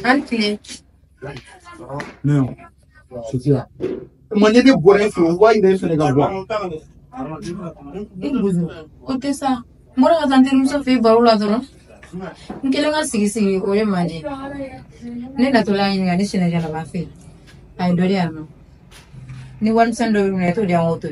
Auntie. No. C'est ça. Moi, j'ai des bois, faut voir, il est sur les gars. Ote sa. Mora katante muso fe barula dono. Nkelenga sigi ore manje. Ne na tola yin ngani sina jana ba fe. Ai dori ano. Ni wan sando ne to dia ngoto.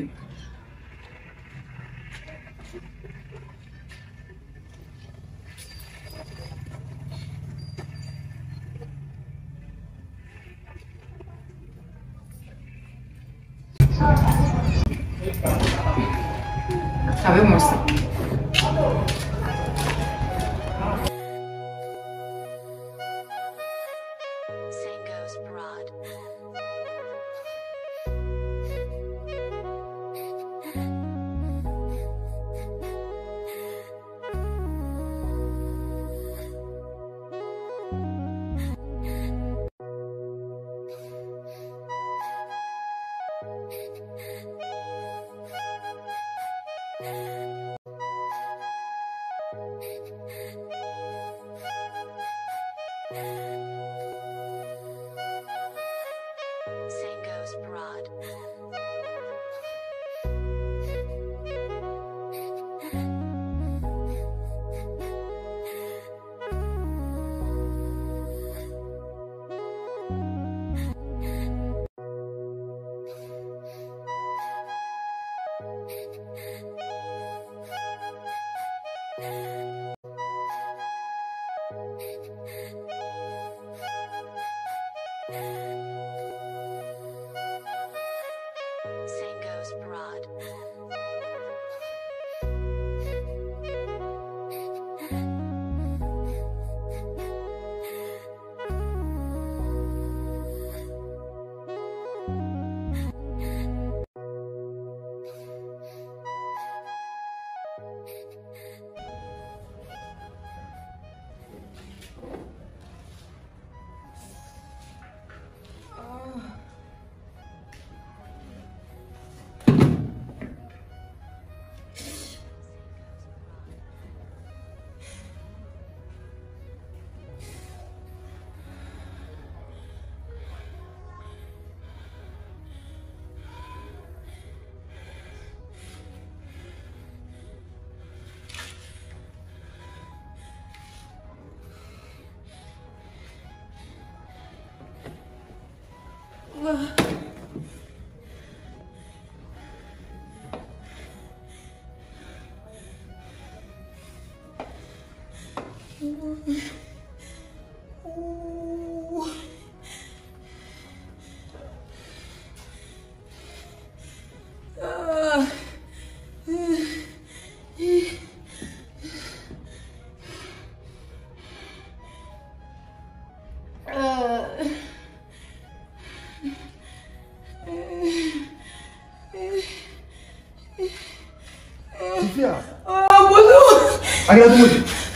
Sabemos.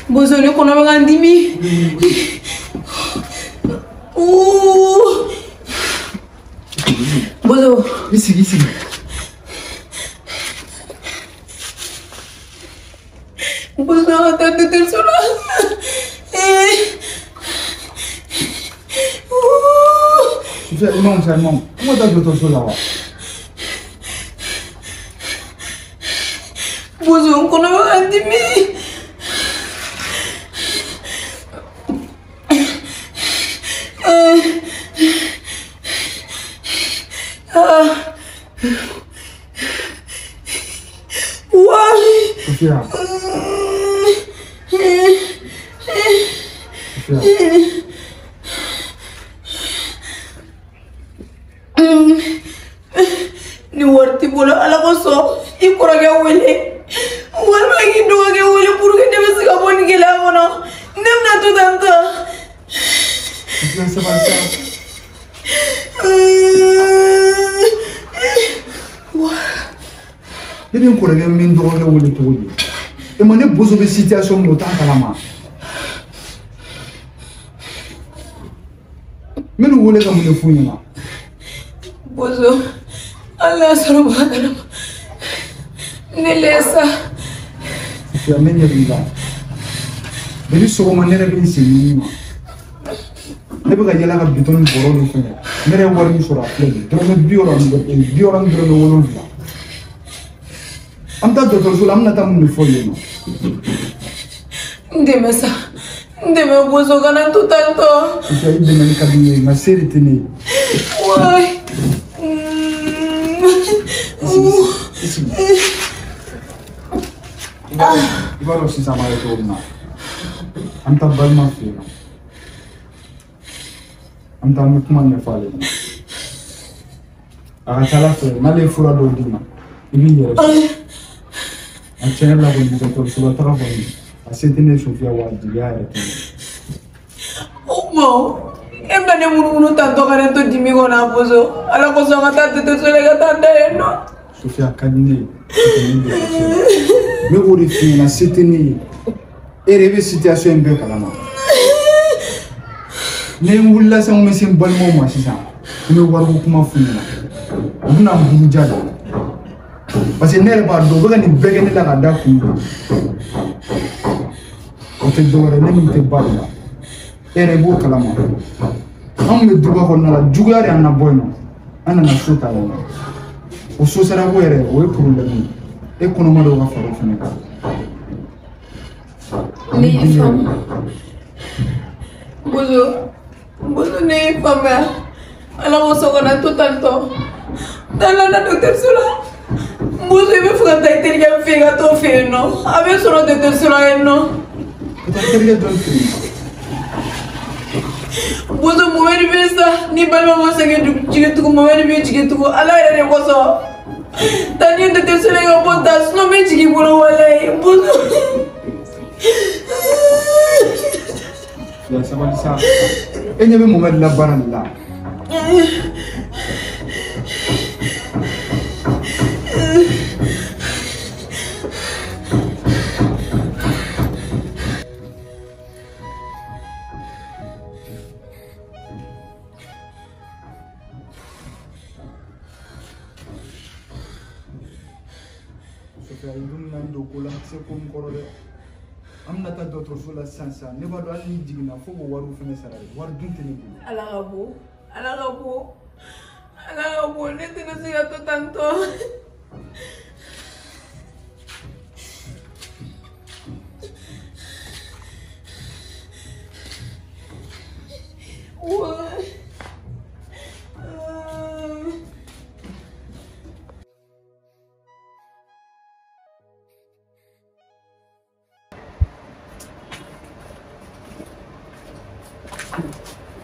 Bozo ne kono ngandimi. Bozo. Ici. Bozo tante te sola. Non, seulement. Comment t'as fait ton sola? Bozo kono ngandimi. Sofia. Ni warti bola ala ko so ikora ga wele wal ma ngi do ga wele pour que debe siga boni gela mono nem na to tanto Non c'est pas ça. Il y a encore des mines d'or qui ont été trouvées. Et moi, j'ai besoin de situation de temps à la main. Mais nous voulons que nous fouillions. Bozo, Allah subhanahu Nelesa. Ya menye binga. Beli so ma nere bin sini ma. Ne be ga yela ga biton boro do fene. Nere war mi sura fle. Drone bioran drone wolon la. Am ta docteur sul am na tam ni foye no. Ndemesa. Ndeme bozo kana tout tanto. Ya ide men kabine ma seri tini. Why? Ibaro si sama itu na. Anta balma fina. Anta mutman ne fale. Aga tala fe male fura do dima. Ibi yere. Achena la bon dito sulla tra bon. Asetine Sofia wadi ya yere. Mo. Emba ne munu tanto kare to dimi kona bozo. Ala ko so ngata to sole gata no. Sofia kanine. Me wori fina setine. Erebe situation be kalama. Ne wulla sa mo sin balmo mo sisa. Me waru kuma funa. Muna mbunjala. Parce que ne ba do ga ni bege ni la da ku. O te do re ne mi te balla. Erebe kalama. Am me duga ko na jugare anna boyno. Ana na suta wona. O so sera ko ere o e problème. E kono ma do ga faro funa. Ni femme. Bozo ni femme. Alors on s'en a tout le temps. Dans la docteur Sola. Bozo il me faut que tu aies fait gâteau fait non. Avec son docteur Sola non. Bozo moi ni besa ni balma mo senge du tu mo ni bi tu ko ala ere ko so. Tani docteur Sola ga ponta no me chigi bolo wala. Bozo ya sabali sa enye be moment la baran la Sofia idun nan do ko la se ko ko de amna ta docteur Sola sansa ne ba do ali jigina fo bo waru fene sara war dunte ne bu ala gabo ne te no siga to tanto.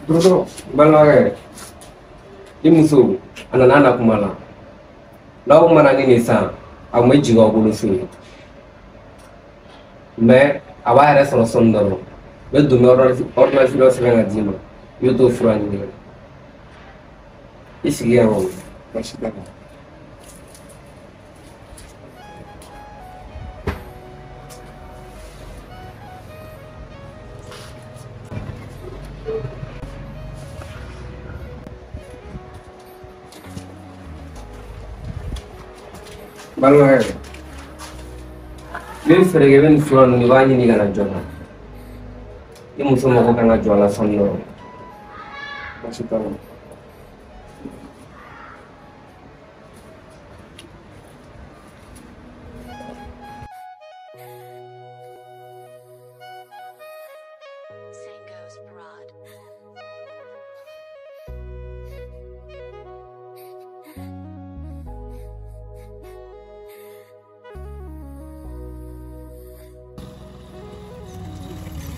Bro, balaga. Imuso, anana kumala. Lawo mana ni sa, amai jiga bulu suni. Mais aba yɛrɛ sɔrɔ sɔmi dɔrɔn bɛ don ordonnance dɔ sɛbɛn ka d'i ma i bɛ t'o fura ɲini i sigi yan o basi t'a la balimakɛ min fɛrɛ kɛ i bɛ nin fura ninnu i b'a ɲini ka na joona i muso mago kan ka jɔ a la sɔmi dɔrɔn basi t'a la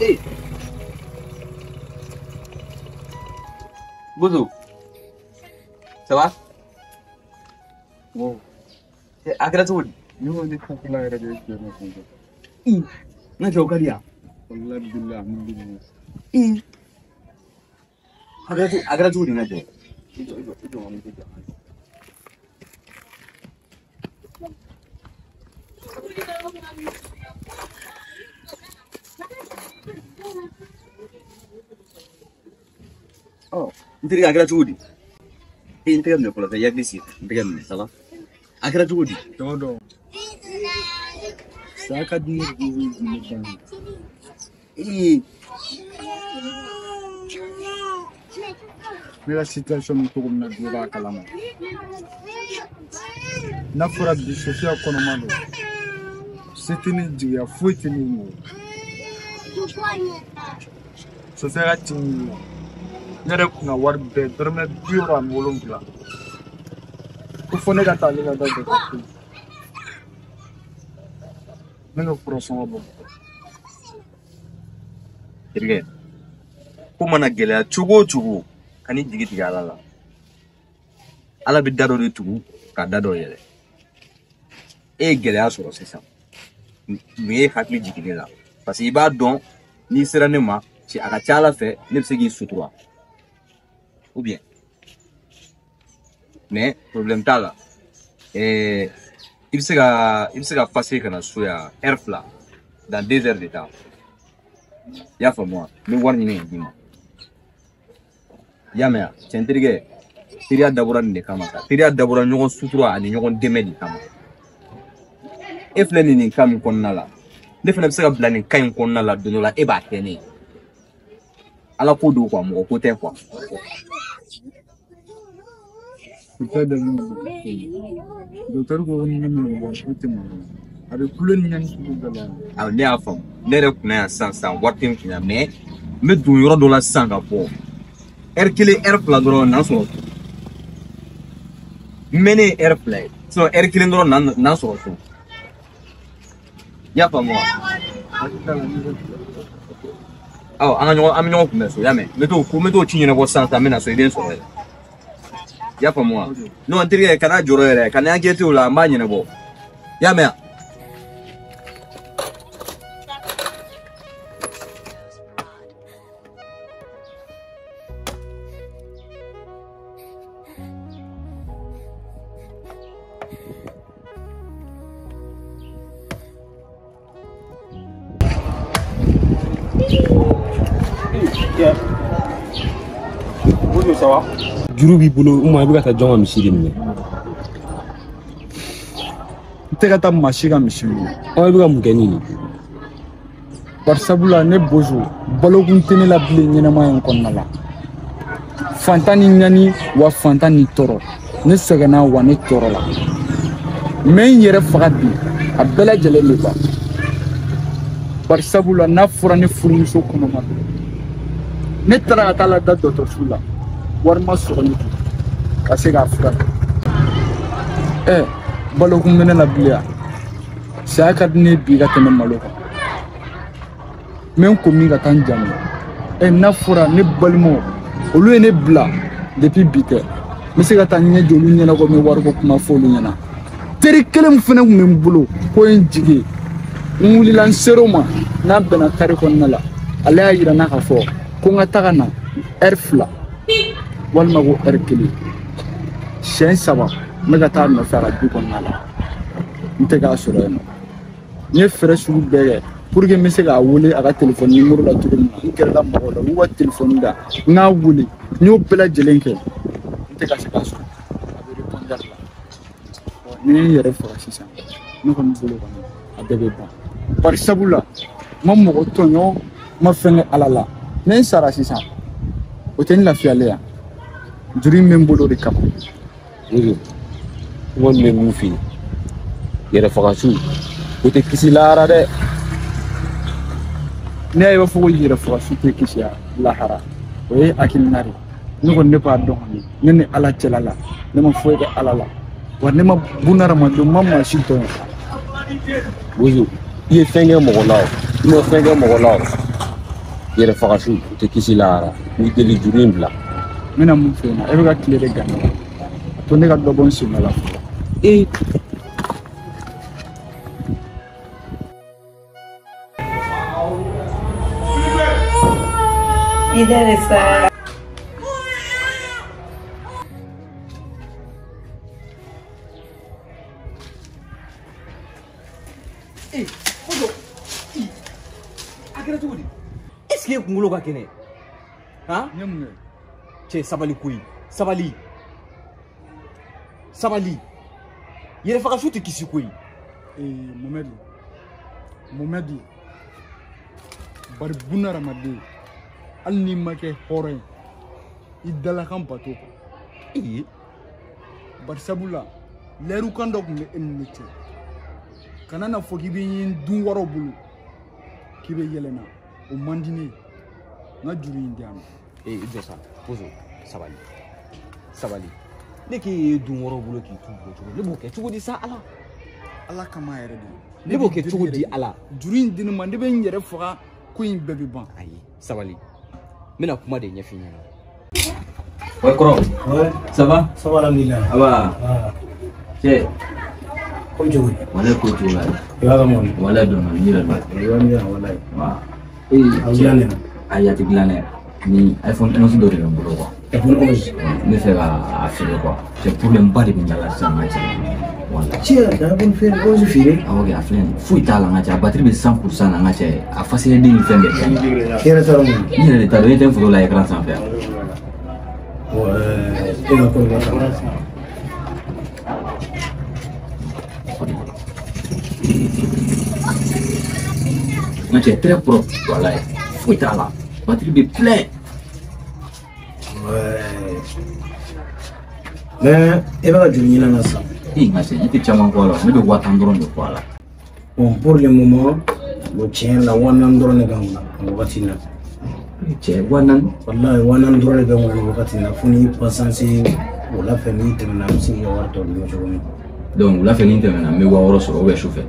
Hey. Bouzou. Ça va? Wow. Akira tu wuli. Yo ne ka kula da yake na kunga. Na kyau kariya. Wallahi billahi alhamdulillah. Akira tu wuli na kyau. Oh, ntiri akira tu wuli. Inte kan jag ya di sini. Inte kan salah. Akhirnya cukup di. Todo. Saka di Mira situation ko na dira kalama. Na fura di social konomando. Setini dia fuitini mo. Society nyere kuna warbe dorme biura molongla. Ko fone ga tali ga dade ko. Mengo prosomo bo. Irge. Kuma na gele chugo. Kani jigi tiga ala. Ala bi dado de tugu ka dado yele. E gele asoro sesa. Me hakli jigi la. Parce que iba don ni sera ne ma ci aka chala fe ne bse gi sutura. Ou bien. Mais problème ta la. Il sera passer kana soya airfla dans 2 heures de temps. Ya fa moi, me warni ne dima. Yamea, centrige, tiria daburan de kamata, tiria daburan nyogon sutura ani nyogon demedi kama. Efleni ni kami konnala, defena bisa blani kain konnala donola eba tene. Ala ko do kwa mo ko ten kwa. Peut-être docteur ko ni ni mo shooting avec kulen nyan su dala. Aw ne afam, ne rekuna ya sansan watin kinya me du yoro do la sanga po. Hercule airplane dron nan so many airplane so Hercule dron nan so ya pa mo aw anyo ko meso ya me to chinye na bo sansa me na so iden so ya pa mo no antiri kana joro ere kana agete ula mbanye na bo ya me Juru b'i bolo uma bɛ ka taa jɔn ka misi de minɛ. N tɛ ka taa masi ka misi minɛ. I bɛ ka mun kɛ nin ye? Bari sabula ne bozo balokun tɛ ne la bilen ɲɛnɛmaya in kɔnɔna la. Fantan ni ɲani wa fantan ni tɔɔrɔ. Ne sɛgɛnna wa ne tɔɔrɔ la. Mais n yɛrɛ faga bi a bɛɛ lajɛlen de ban. Bari sabula n'a fɔra ne furumuso kɔnɔma don. Ne taara ka taa lada dɔgɔtɔrɔso la. Wari ma sɔrɔ ne ka se k'a furakɛ. Balokun bɛ ne la bilen yan. Saya ka di ne bi ka tɛmɛ malo kan. Mɛ n ko min ka taa n jamu. N'a fɔra ne balimaw olu ye ne bila depuis bi tɛ. N bɛ se ka taa ɲɛ jɔ olu ɲɛna ko n bɛ wariko kuma fɔ olu ɲɛna. Teri kelen min fana tun bɛ n bolo ko ye n jigi. N wulila n ser'o ma n'a bɛnna kari kɔnɔna la. Ale y'a yira n na k'a fɔ ko n ka taga na heure 2 walima ko heure 1. Siɲɛ 3 n bɛ ka taa nɔfɛ a ka du kɔnɔna la. N tɛ k'a sɔrɔ yen nɔ. N ye fɛɛrɛ sugu bɛɛ kɛ pour que n bɛ se k'a wele a ka téléphone numéro la cogo min na. N gɛrɛla mɔgɔw la u ka téléphone da n k'a wele n y'o bɛɛ lajɛlen kɛ n tɛ ka se k'a sɔrɔ a bɛ répondeur la. Ni n yɛrɛ faga sisan ne kɔni bolo kɔni a bɛɛ bɛ ban. Bari sabula ma mɔgɔ tɔɲɔ ma fɛn kɛ Ala la. Ne n sara sisan o tɛ n lafiyalen yan. Juru in bɛ n bolo de kama. N kɔni bɛ mun f'i ye yɛrɛ faga su o tɛ kisi lahara dɛ. Ne y'a ye b'a fɔ ko yɛrɛ faga su tɛ kisi lahara o ye hakilina de ye. Ne kɔni ne b'a dɔn kɔni ne ni Ala cɛla la ne ma foyi kɛ Ala la wa ne ma bunahadamaden ma maa si dɔn. Bozo i ye fɛn kɛ mɔgɔ la o i ma fɛn kɛ mɔgɔ la o yɛrɛ faga su o tɛ kisi lahara n'i deli juru in bila. N bɛna mun f'i ɲɛna e bɛ ka tile de gana a to ne ka dɔ bɔ n sen la fɔlɔ. Interesa. Est-ce que kunkolo ka kɛnɛ? Han? N ye mun kɛ? Cɛ sabali koyi, sabali. sabali yɛrɛ faga su tɛ kisi koyi Mohamed bari buna ramade hali n'i ma kɛ hɔrɔn ye i dalakan bato bari sabula lɛrukan dɔ tun bɛ e ni ne cɛ kana na fɔ k'i bɛ ɲin dun wɔɔrɔ bolo k'i bɛ yɛlɛnna o man di ne ye n ka juru in di yan i jɔ sa poso sabali ne k'e dun wɔɔrɔ bolo k'i t'u bolo cogo ne b'o kɛ cogo di sa ala kama yɛrɛ de ne b'o kɛ cogo di ala juru in di ne ma ne bɛ n yɛrɛ faga ko in bɛɛ bɛ ban ayi sabali n bɛna kuma de ɲɛf'i ɲɛna ouais Koro ça va alhamdulillah aba cɛ ko jogi wala ko to la ya ga mon wala don ni la ba wallahi wa awlane ayati glane ni iPhone 11 do de bolo quoi iPhone 11 ne fait la affaire quoi c'est problème pas de bin la ça ma wala tia da bon faire 11 fire awoge aflen fui tala ngacha batterie be 100% na ngacha a facile de ni fembe kera taro mon ni le taro yete photo la écran sans faire ouais ina ko ba ngacha très propre voilà fui tala batterie be plein ouais mais e ba juri na na sa ngacha yete chama ko la ne be watan doron de ko la bon pour le moment le tien la wanan doron ne ganguna wakati na cɛ wanan wallahi wanan doron ne ganguna wakati na funi patience wala fe ni temna msi ya warto ni jogomi donc wula fɛ ni tɛmɛna n bɛ 6000 sɔrɔ ou bien sufɛ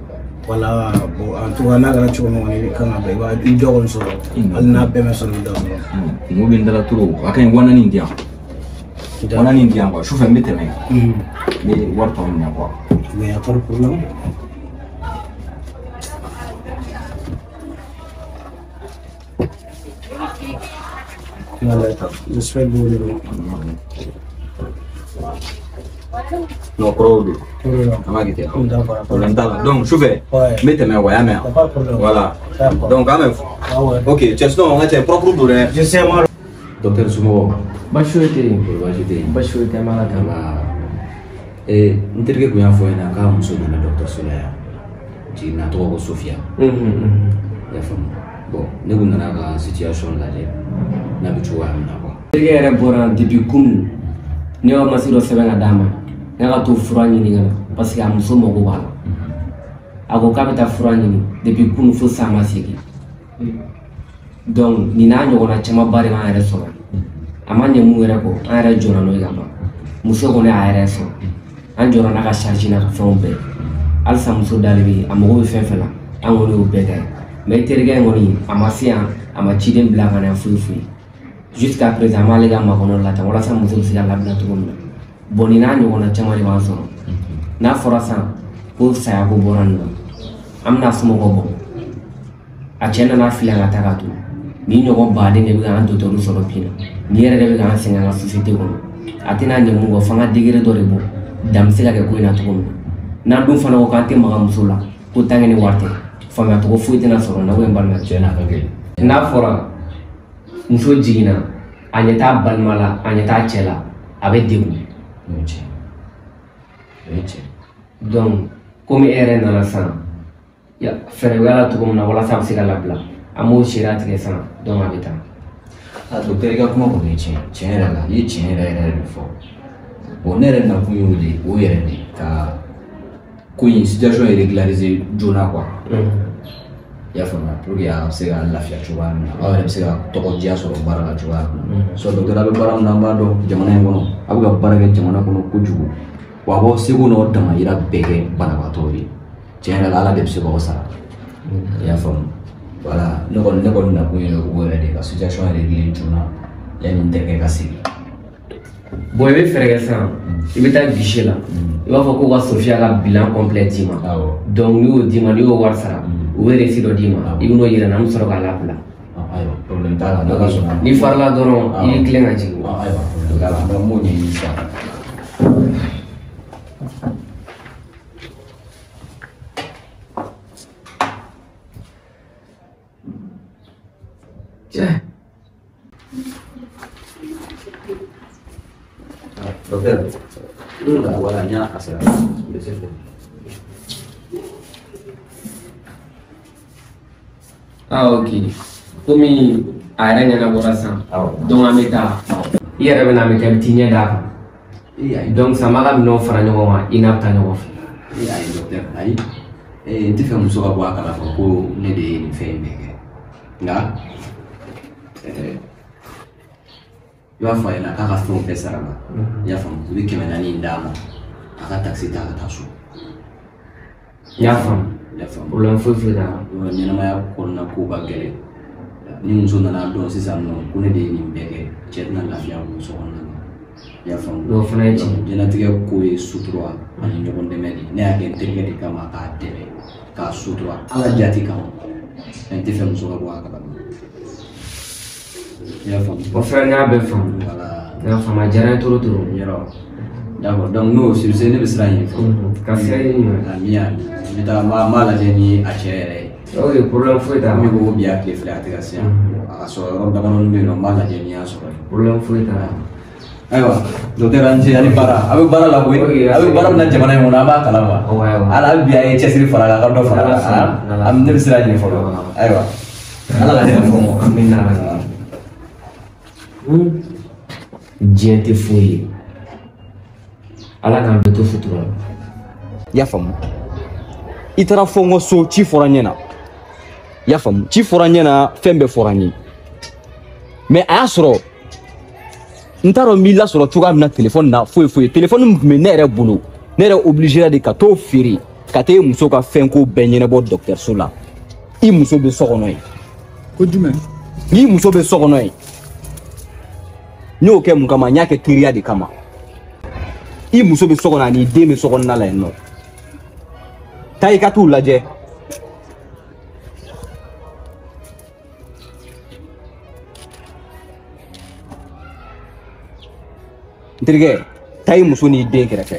wala bon en tout cas n'a kɛra cogo min kɔni kan ka bɛn i b'a i dɔgɔnin sɔrɔ hali n'a bɛɛ ma sɔrɔ i da sɔrɔ kungo bɛ n dala toro a ka ɲi wananin di yan wananin di yan quoi sufɛ n bɛ tɛmɛ n bɛ wari tɔ minɛ quoi mais y a pas de problème j'espère que vous voulez non kɔrɔw don an b'a kɛ ten problème t'a la donc sufɛ n bɛ tɛmɛ wa y'a mɛn voilà donc an bɛ ok cɛ sinon n ka cɛ propre don dɛ je sais moi docteur somɔgɔw baasi foyi tɛ yen baasi tɛ yen baasi foyi tɛ yen an b'a la n terikɛ tun y'a fɔ n ɲɛna k'a muso nana dɔgɔtɔrɔso la yan jiginna tɔgɔ ko Sofiya i y'a faamu bon ne kun nana ka situation lajɛ n'a bɛ cogoya min na quoi terikɛ yɛrɛ bɔra depuis kunun ne y'o masi dɔ sɛbɛn ka d'a ma ne ka to fura ɲini ka na parce que a muso mago b'a la a ko k'a bɛ taa fura ɲini depuis kunun fo san ma segin donc nin n'a ɲɔgɔnna camanba de b'an yɛrɛ sɔrɔ a ma ɲɛ mun yɛrɛ kɔ an yɛrɛ jɔra n'o ye ka ban muso kɔni a yɛrɛ sɔrɔ an jɔra n'a ka charge n'a ka fɛnw bɛɛ halisa muso dalen bɛ a mago bɛ fɛn fɛn la an kɔni y'o bɛɛ kɛ mais terikɛ in kɔni a ma se yan a ma ciden bila ka na foyi foyi jusqu'à présent an b'ale ka makɔnɔ la tan walasa muso bɛ se ka labila cogo min na bon nin n'a ɲɔgɔnna caman de b'an sɔrɔ n'a fɔra san ko saya ko bɔra nin na an bɛna somɔgɔw bɔ a cɛ nana fili an ka taa ka to nin ɲɔgɔn baden de bɛ k'an dɔtɔriw sɔrɔ bi na nin yɛrɛ de bɛ k'an sɛgɛn an ka société kɔnɔ a tɛna ɲɛ mun kɔ f'an ka degré dɔ de bɔ dan bɛ se ka kɛ ko in na cogo min na n'an dun fana ko k'an tɛ maga muso la ko tant que ni wari tɛ faamuya cogo foyi tɛna sɔrɔ na ko in balima cɛ n'a ka gɛlɛn n'a fɔra muso jiginna a ɲɛ t'a balima la a ɲɛ t'a cɛ la a bɛ degun donc komi e yɛrɛ nana san fɛɛrɛ bɛ la cogo min na walasa a bɛ se ka labila an b'o sariya tigɛ san donc a bɛ taa docteur i ka kuma kɔni ye tiɲɛ yɛrɛ la i ye tiɲɛ yɛrɛ de fɔ bon ne yɛrɛ nakun y'o de o yɛrɛ de ka ko in situation régulariser joona quoi i y'a faamuya pour que a bɛ se ka lafiya cogoya min na aw yɛrɛ bɛ se ka tɔgɔdiya sɔrɔ baara la cogoya min na so docteur a bɛ baara min na an b'a dɔn jamana in kɔnɔ a bɛ ka baara kɛ jamana kɔnɔ kojugu wa a b'aw seko n'aw damayira bɛɛ kɛ banabaatɔw ye tiɲɛ yɛrɛ la ala de bɛ se k'aw sara i y'a faamu voilà ne kɔni nakun ye o yɛrɛ de ka situation régler joona yanni n terikɛ ka segin bon i bɛ fɛɛrɛ kɛ sisan i bɛ taa guichet la i b'a fɔ ko ka Sofiya ka bilan complet d'i ma donc n'i y'o d'i ma n'i y'o wari sara u bɛ reçu dɔ d'i ma i bɛ n'o yira n na an bɛ sɔrɔ k'a labila ayiwa problème t'a la n'ala sɔnna n'i farila dɔrɔn i y'i tilen ka jigin ayiwa problème t'a la an bɛ m'o ɲɛɲini sisan docteur wala nya asara ok komi a yɛrɛ ɲɛna bɔra sisan donc an bɛ taa i yɛrɛ bɛ na bɛ kɛ ti ɲɛ d'a kan donc sama ka minɛnw fara ɲɔgɔn kan i n'a bɛ taa ɲɔgɔn fɛ ayi docteur ayi n tɛ fɛ muso ka bɔ a kala fɔ ko ne de ye nin fɛn in bɛɛ kɛ nka i b'a fɔ a ɲɛna k'a ka fɛnw bɛɛ sara la i y'a faamu i bɛ 400 in d'a ma a ka taxi ta ka taa so i y'a faamu problème foyi foyi t'a la ɲɛnamaya kɔnɔna ko ka gɛlɛn ni muso nana dɔn sisan nɔ ko ne de ye nin bɛɛ kɛ cɛ tɛna lafiya muso kɔnɔna na i y'a faamu o fana ye tiɲɛ diɲɛlatigɛ ko ye sutura ani ɲɔgɔn dɛmɛ de ne y'a kɛ n terikɛ de kama k'a dɛmɛ k'a sutura ala jati kama n tɛ fɛ muso ka bɔ a kalama i y'a faamu o fɛnɛ n y'a bɛɛ faamu n y'a faamu a diyara n ye toro toro d'accord donc n'o sur ce ne bɛ siran yen fɔ ka sira ɲini ami n bɛ taa n b'a lajɛ ni a cɛ yɛrɛ ye ok problème foyi t'a la min ko bi a tile filɛ a tɛ ka se yan a ka sɔrɔ yɔrɔ damadɔni bɛ yen nɔ n b'a lajɛ ni y'a sɔrɔ problème foyi t'a la ayiwa docteur an cɛ ani baara a bɛ baara la koyi a bɛ baara min na jamana in kɔnɔ an b'a kalama ala bi a ye cɛsiri fara a ka dɔ fara a ne bɛ siran ɲini fɔlɔ ayiwa ala ka hɛrɛ fɔ n ma an bɛ na diɲɛ tɛ foyi ye ala k'an bɛɛ to sutura la i y'a faamu i taara fɔ n ka so ci fɔra n ɲɛna i y'a faamu ci fɔra n ɲɛna fɛn bɛɛ fɔra n ye mais a y'a sɔrɔ n t'a dɔn n b'i lasɔrɔ cogoya min na téléphone na foyi foyi téléphone min tun bɛ ne yɛrɛ bolo ne yɛrɛ obligé de ka t'o feere ka taa i muso ka fɛn ko bɛɛ ɲɛnabɔ dɔgɔtɔrɔso la i muso bɛ so kɔnɔ yen ko jumɛn n'i muso bɛ so kɔnɔ yen n y'o kɛ mun kama n y'a kɛ teriya de kama i muso bɛ so kɔnɔ ani den bɛ so kɔnɔna la yen nɔ taa i ka t'u lajɛ n terikɛ taa i muso n'i den kɛrɛfɛ